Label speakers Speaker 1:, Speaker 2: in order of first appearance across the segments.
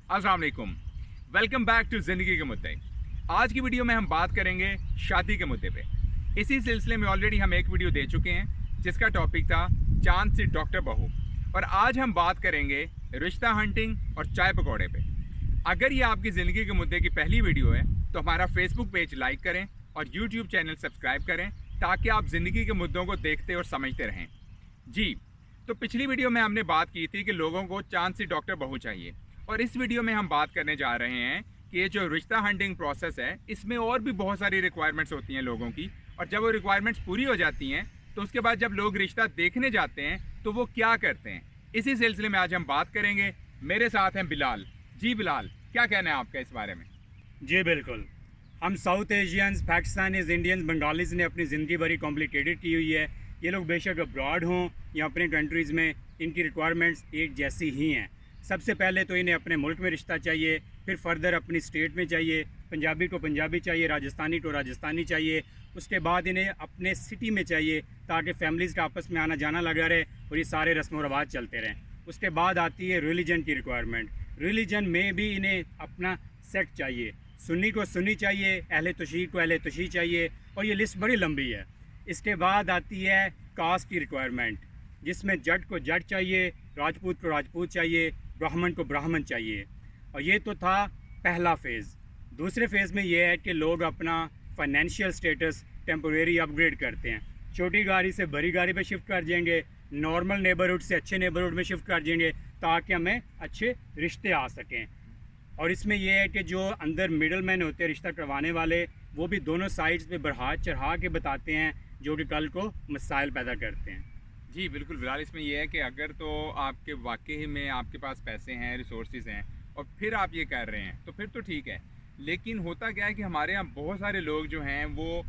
Speaker 1: अस्सलाम वालेकुम। Welcome back to ज़िंदगी के मुद्दे। आज की वीडियो में हम बात करेंगे शादी के मुद्दे पे। इसी सिलसिले में ऑलरेडी हम एक वीडियो दे चुके हैं जिसका टॉपिक था चांद सी डॉक्टर बहू, और आज हम बात करेंगे रिश्ता हंटिंग और चाय पकौड़े पे। अगर ये आपकी ज़िंदगी के मुद्दे की पहली वीडियो है तो हमारा फेसबुक पेज लाइक करें और यूट्यूब चैनल सब्सक्राइब करें ताकि आप ज़िंदगी के मुद्दों को देखते और समझते रहें। जी, तो पिछली वीडियो में हमने बात की थी कि लोगों को चांद सी डॉक्टर बहू चाहिए, और इस वीडियो में हम बात करने जा रहे हैं कि ये जो रिश्ता हंटिंग प्रोसेस है इसमें और भी बहुत सारी रिक्वायरमेंट्स होती हैं लोगों की, और जब वो रिक्वायरमेंट्स पूरी हो जाती हैं तो उसके बाद जब लोग रिश्ता देखने जाते हैं तो वो क्या करते हैं, इसी सिलसिले में आज हम बात करेंगे। मेरे साथ हैं बिलाल। जी बिलाल, क्या कहना है आपका इस बारे में?
Speaker 2: जी बिल्कुल। हम south Asians, Pakistanis, Indians, Bengalis ने अपनी ज़िंदगी भरी कॉम्प्लिकेटेड की हुई है। ये लोग बेशक अब्रॉड हों या अपने कंट्रीज़ में, इनकी रिक्वायरमेंट्स एक जैसी ही हैं। सबसे पहले तो इन्हें अपने मुल्क में रिश्ता चाहिए, फिर फर्दर अपनी स्टेट में चाहिए, पंजाबी को पंजाबी चाहिए, राजस्थानी को राजस्थानी चाहिए। उसके बाद इन्हें अपने सिटी में चाहिए ताकि फैमिलीज़ का आपस में आना जाना लगा रहे और ये सारे रस्म व रवाज चलते रहें। उसके बाद आती है रिलीजन की रिक्वायरमेंट। रिलीजन में भी इन्हें अपना सेट चाहिए। सुन्नी को सुन्नी चाहिए, अहले तशी को अहले तशी चाहिए, और ये लिस्ट बड़ी लंबी है। इसके बाद आती है कास्ट की रिक्वायरमेंट, जिसमें जट को जट चाहिए, राजपूत को राजपूत चाहिए, ब्राह्मण को ब्राह्मण चाहिए। और ये तो था पहला फेज़। दूसरे फेज़ में ये है कि लोग अपना फाइनेंशियल स्टेटस टेम्पोरेरी अपग्रेड करते हैं। छोटी गाड़ी से बड़ी गाड़ी पे शिफ्ट कर जाएंगे, नॉर्मल नेबरहुड से अच्छे नेबरहुड में शिफ्ट कर जाएंगे ताकि हमें अच्छे रिश्ते आ सकें। और इसमें यह है कि जो अंदर मिडल मैन होते हैं रिश्ता करवाने वाले, वो भी दोनों साइड्स पे बढ़ा चढ़ा के बताते हैं जो कि कल को मसाइल पैदा करते हैं।
Speaker 1: जी बिल्कुल बिलाल, इसमें यह है कि अगर तो आपके वाकई में आपके पास पैसे हैं, रिसोर्सेज हैं, और फिर आप ये कर रहे हैं तो फिर तो ठीक है। लेकिन होता क्या है कि हमारे यहाँ बहुत सारे लोग जो हैं वो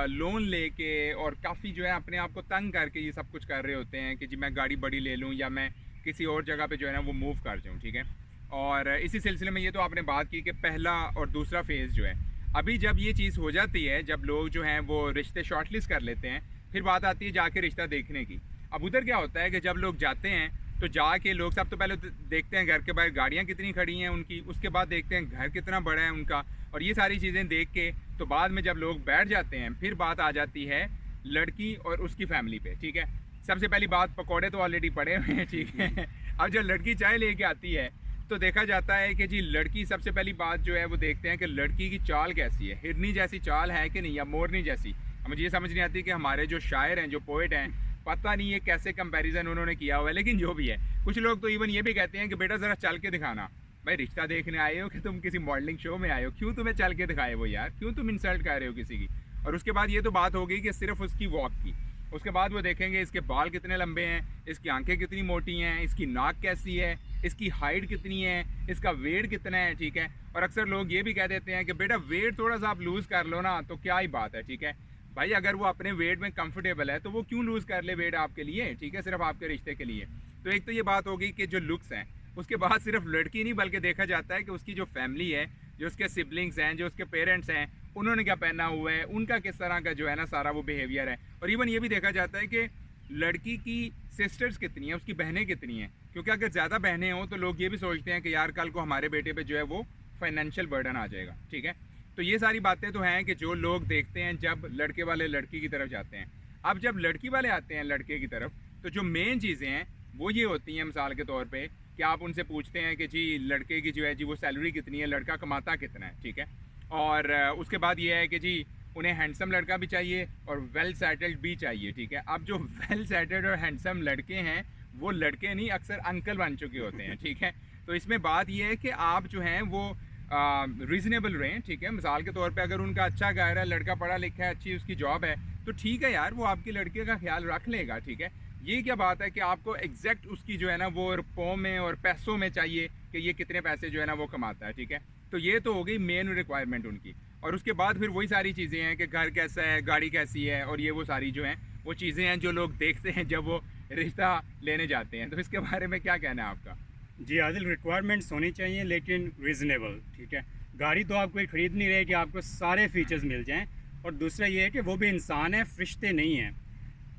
Speaker 1: लोन लेके और काफ़ी जो है अपने आप को तंग करके ये सब कुछ कर रहे होते हैं कि जी मैं गाड़ी बड़ी ले लूँ या मैं किसी और जगह पे जो है ना वो मूव कर जाऊँ, ठीक है। और इसी सिलसिले में ये तो आपने बात की कि पहला और दूसरा फेज़ जो है, अभी जब ये चीज़ हो जाती है, जब लोग जो हैं वो रिश्ते शॉर्टलिस्ट कर लेते हैं, फिर बात आती है जाके रिश्ता देखने की। अब उधर क्या होता है कि जब लोग जाते हैं तो जाके लोग सब तो पहले देखते हैं घर के बाहर गाड़ियाँ कितनी खड़ी हैं उनकी, उसके बाद देखते हैं घर कितना बड़ा है उनका, और ये सारी चीज़ें देख के तो बाद में जब लोग बैठ जाते हैं फिर बात आ जाती है लड़की और उसकी फैमिली पे, ठीक है। सबसे पहली बात, पकौड़े तो ऑलरेडी पड़े हुए हैं, ठीक है। अब जब लड़की चाय लेके आती है तो देखा जाता है कि जी लड़की, सबसे पहली बात जो है वो देखते हैं कि लड़की की चाल कैसी है, हिरनी जैसी चाल है कि नहीं, या मोरनी जैसी। मुझे ये समझ नहीं आती कि हमारे जो शायर हैं, जो पोइट हैं, पता नहीं ये कैसे कंपैरिजन उन्होंने किया हुआ है, लेकिन जो भी है, कुछ लोग तो इवन ये भी कहते हैं कि बेटा ज़रा चल के दिखाना। भाई रिश्ता देखने आए हो कि तुम किसी मॉडलिंग शो में आए हो? क्यों तुम्हें चल के दिखाए वो यार, क्यों तुम इंसल्ट कर रहे हो किसी की? और उसके बाद ये तो बात हो गई कि सिर्फ उसकी वॉक की। उसके बाद वो देखेंगे इसके बाल कितने लंबे हैं, इसकी आंखें कितनी मोटी हैं, इसकी नाक कैसी है, इसकी हाइट कितनी है, इसका वेट कितना है, ठीक है। और अक्सर लोग ये भी कह देते हैं कि बेटा वेट थोड़ा सा आप लूज़ कर लो ना तो क्या ही बात है, ठीक है। भाई अगर वो अपने वेट में कंफर्टेबल है तो वो क्यों लूज़ कर ले वेट आपके लिए, ठीक है, सिर्फ आपके रिश्ते के लिए। तो एक तो ये बात होगी कि जो लुक्स हैं, उसके बाद सिर्फ लड़की नहीं बल्कि देखा जाता है कि उसकी जो फैमिली है, जो उसके सिबलिंग्स हैं, जो उसके पेरेंट्स हैं, उन्होंने क्या पहना हुआ है, उनका किस तरह का जो है ना सारा वो बिहेवियर है। और इवन ये भी देखा जाता है कि लड़की की सिस्टर्स कितनी हैं, उसकी बहनें कितनी हैं, क्योंकि अगर ज़्यादा बहनें हों तो लोग ये भी सोचते हैं कि यार कल को हमारे बेटे पे जो है वो फाइनेंशियल बर्डन आ जाएगा, ठीक है। तो ये सारी बातें तो हैं कि जो लोग देखते हैं जब लड़के वाले लड़की की तरफ जाते हैं। अब जब लड़की वाले आते हैं लड़के की तरफ तो जो मेन चीज़ें हैं वो ये होती हैं, मिसाल के तौर पे कि आप उनसे पूछते हैं कि जी लड़के की जो है जी वो सैलरी कितनी है, लड़का कमाता कितना है, ठीक है। और उसके बाद ये है कि जी उन्हें हैंडसम लड़का भी चाहिए और वेल सेटल्ड भी चाहिए, ठीक है। अब जो वेल सेटल्ड और हैंडसम लड़के हैं वो लड़के नहीं, अक्सर अंकल बन चुके होते हैं, ठीक है। तो इसमें बात ये है कि आप जो हैं वो रीज़नेबल रहें, ठीक है। मिसाल के तौर पे अगर उनका अच्छा घर है, लड़का पढ़ा लिखा है, अच्छी उसकी जॉब है, तो ठीक है यार, वो आपकी लड़के का ख्याल रख लेगा, ठीक है। ये क्या बात है कि आपको एग्जैक्ट उसकी जो है ना वो रुपयों में और पैसों में चाहिए कि ये कितने पैसे जो है ना वो कमाता है, ठीक है। तो ये तो हो गई मेन रिक्वायरमेंट उनकी। और उसके बाद फिर वही सारी चीज़ें हैं कि घर कैसा है, गाड़ी कैसी है, और ये वो सारी जो हैं वो चीज़ें हैं जो लोग देखते हैं जब वो रिश्ता लेने जाते हैं। तो इसके बारे में क्या कहना है आपका?
Speaker 2: जी आदिल, रिक्वायरमेंट्स होनी चाहिए लेकिन रीज़नेबल, ठीक है। गाड़ी तो आप कोई ख़रीद नहीं रहे कि आपको सारे फीचर्स मिल जाएं। और दूसरा ये है कि वो भी इंसान है, फरिश्ते नहीं हैं।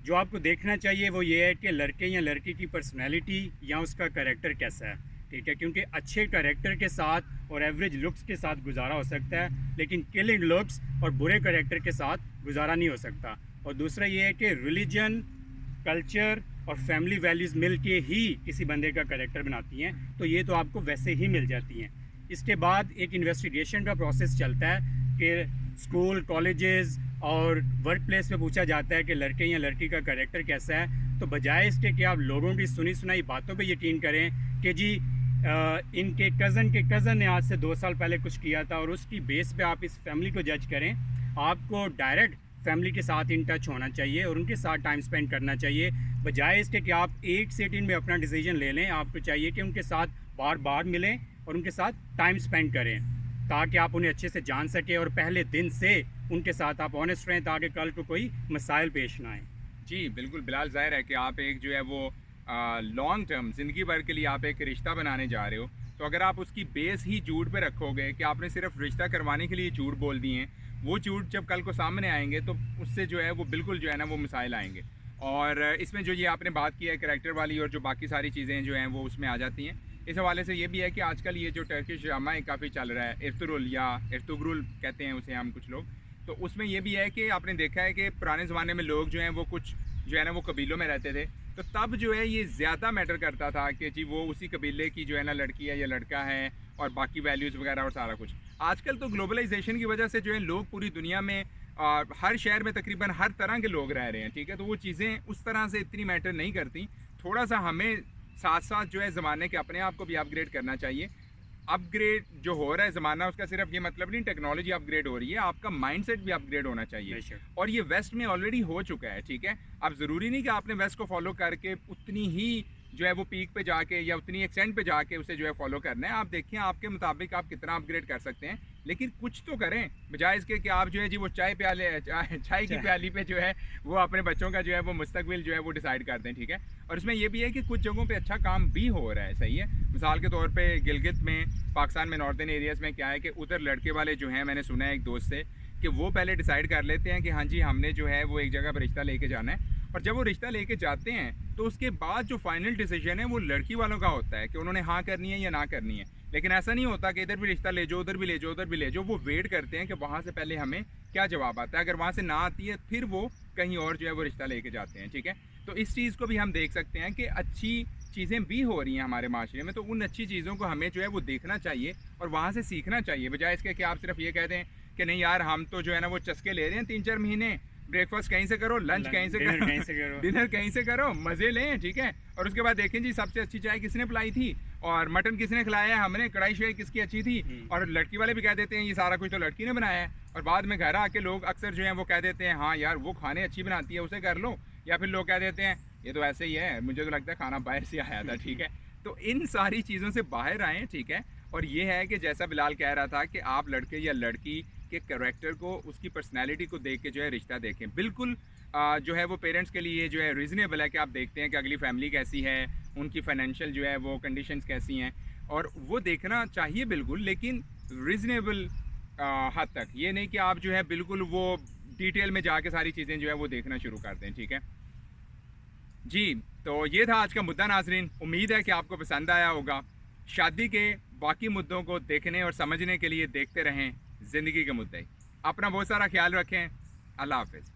Speaker 2: जो आपको देखना चाहिए वो ये है कि लड़के या लड़की की पर्सनैलिटी या उसका कैरेक्टर कैसा है, ठीक है, क्योंकि अच्छे कैरेक्टर के साथ और एवरेज लुक्स के साथ गुजारा हो सकता है, लेकिन किलिंग लुक्स और बुरे कैरेक्टर के साथ गुजारा नहीं हो सकता। और दूसरा ये है कि रिलीजन, कल्चर और फैमिली वैल्यूज़ मिल के ही किसी बंदे का कैरेक्टर बनाती हैं, तो ये तो आपको वैसे ही मिल जाती हैं। इसके बाद एक इन्वेस्टिगेशन का प्रोसेस चलता है कि स्कूल, कॉलेजेस और वर्क प्लेस पे पूछा जाता है कि लड़के या लड़की का कैरेक्टर कैसा है। तो बजाय इसके कि आप लोगों की सुनी सुनाई बातों पे यकीन करें कि जी इनके कज़न ने आज से 2 साल पहले कुछ किया था और उसकी बेस पे आप इस फैमिली को जज करें, आपको डायरेक्ट फैमिली के साथ इन टच होना चाहिए और उनके साथ टाइम स्पेंड करना चाहिए। बजाय इसके कि आप एक सिटिंग में अपना डिसीजन ले लें, आपको चाहिए कि उनके साथ बार बार मिलें और उनके साथ टाइम स्पेंड करें, ताकि आप उन्हें अच्छे से जान सकें और पहले दिन से उनके साथ आप ऑनेस्ट रहें, ताकि कल को कोई मसाइल पेश ना आए।
Speaker 1: जी बिल्कुल बिलाल, ज़ाहिर है कि आप एक जो है वो लॉन्ग टर्म ज़िंदगी भर के लिए आप एक रिश्ता बनाने जा रहे हो, तो अगर आप उसकी बेस ही झूठ पे रखोगे कि आपने सिर्फ रिश्ता करवाने के लिए झूठ बोल दिए हैं, वो झूठ जब कल को सामने आएंगे तो उससे जो है वो बिल्कुल जो है ना वो मिसाइल आएंगे। और इसमें जो ये आपने बात की है करैक्टर वाली और जो बाकी सारी चीज़ें जो हैं वो उसमें आ जाती हैं। इस हवाले से ये भी है कि आजकल ये जो टर्किश ड्रामा है काफ़ी चल रहा है, इर्तुगरुल या इर्तुगरुल कहते हैं उसे हम कुछ लोग, तो उसमें ये भी है कि आपने देखा है कि पुराने ज़माने में लोग जो हैं वो कुछ जो है ना वो कबीलों में रहते थे, तो तब जो है ये ज़्यादा मैटर करता था कि जी वो उसी कबीले की जो है ना लड़की है या लड़का है और बाकी वैल्यूज़ वगैरह और सारा कुछ। आजकल तो ग्लोबलाइजेशन की वजह से जो है लोग पूरी दुनिया में हर शहर में तकरीबन हर तरह के लोग रह रहे हैं, ठीक है, तो वो चीज़ें उस तरह से इतनी मैटर नहीं करती। थोड़ा सा हमें साथ साथ जो है ज़माने के अपने आप को भी अपग्रेड करना चाहिए। अपग्रेड जो हो रहा है ज़माना, उसका सिर्फ ये मतलब नहीं टेक्नोलॉजी अपग्रेड हो रही है, आपका माइंडसेट भी अपग्रेड होना चाहिए। और ये वेस्ट में ऑलरेडी हो चुका है, ठीक है। अब ज़रूरी नहीं कि आपने वेस्ट को फॉलो करके उतनी ही जो है वो पीक पे जाके या उतनी एक्सटेंट पे जाके उसे जो है फॉलो करना है। आप देखिए आपके मुताबिक आप कितना अपग्रेड कर सकते हैं, लेकिन कुछ तो करें, बजाय इसके कि आप जो है जी वो चाय की प्याली पे जो है वो अपने बच्चों का जो है वो मुस्तकबिल जो है वो डिसाइड कर दें, ठीक है। और इसमें ये भी है कि कुछ जगहों पे अच्छा काम भी हो रहा है, सही है। मिसाल के तौर पे गिलगित में, पाकिस्तान में नॉर्दर्न एरियाज़ में क्या है कि उधर लड़के वाले जो हैं, मैंने सुना है एक दोस्त से कि वो पहले डिसाइड कर लेते हैं कि हाँ जी हमने जो है वो एक जगह पर रिश्ता लेके जाना है, और जब वो रिश्ता लेके जाते हैं तो उसके बाद जो फाइनल डिसीजन है वो लड़की वालों का होता है कि उन्होंने हाँ करनी है या ना करनी है। लेकिन ऐसा नहीं होता कि इधर भी रिश्ता ले जाओ, उधर भी ले जाओ, उधर भी ले जाओ। वो वेट करते हैं कि वहाँ से पहले हमें क्या जवाब आता है, अगर वहाँ से ना आती है फिर वो कहीं और जो है वो रिश्ता लेके जाते हैं, ठीक है। तो इस चीज़ को भी हम देख सकते हैं कि अच्छी चीज़ें भी हो रही हैं हमारे माशरे में, तो उन अच्छी चीज़ों को हमें जो है वो देखना चाहिए और वहाँ से सीखना चाहिए, बजाय इसके कि आप सिर्फ ये कह दें कि नहीं यार हम तो जो है ना वो चस्के ले रहे हैं 3-4 महीने, ब्रेकफास्ट कहीं से करो, लंच कहीं से करो, डिनर कहीं से करो, मज़े लें, ठीक है। और उसके बाद देखें जी सबसे अच्छी चाय किसने पिलाई थी और मटन किसने खिलाया है, हमने कढ़ाई शढ़ाई किसकी अच्छी थी। और लड़की वाले भी कह देते हैं ये सारा कुछ तो लड़की ने बनाया है, और बाद में घर आके लोग अक्सर जो है वो कह देते हैं हाँ यार वो खाने अच्छी बनाती है उसे कर लो, या फिर लोग कह देते हैं ये तो ऐसे ही है, मुझे तो लगता है खाना बाहर से आया था, ठीक है। तो इन सारी चीज़ों से बाहर आएँ, ठीक है। और ये है कि जैसा बिलाल कह रहा था कि आप लड़के या लड़की के कैरेक्टर को, उसकी पर्सनैलिटी को देख के जो है रिश्ता देखें। बिल्कुल जो है वो पेरेंट्स के लिए जो है रीज़नेबल है कि आप देखते हैं कि अगली फैमिली कैसी है, उनकी फाइनेंशियल जो है वो कंडीशंस कैसी हैं, और वो देखना चाहिए बिल्कुल, लेकिन रीज़नेबल हद तक। ये नहीं कि आप जो है बिल्कुल वो डिटेल में जाके सारी चीज़ें जो है वो देखना शुरू कर दें, ठीक है जी। तो ये था आज का मुद्दा नाज़रीन, उम्मीद है कि आपको पसंद आया होगा। शादी के बाकी मुद्दों को देखने और समझने के लिए देखते रहें ज़िंदगी के मुद्दे। अपना बहुत सारा ख्याल रखें। अल्लाह हाफ़िज़।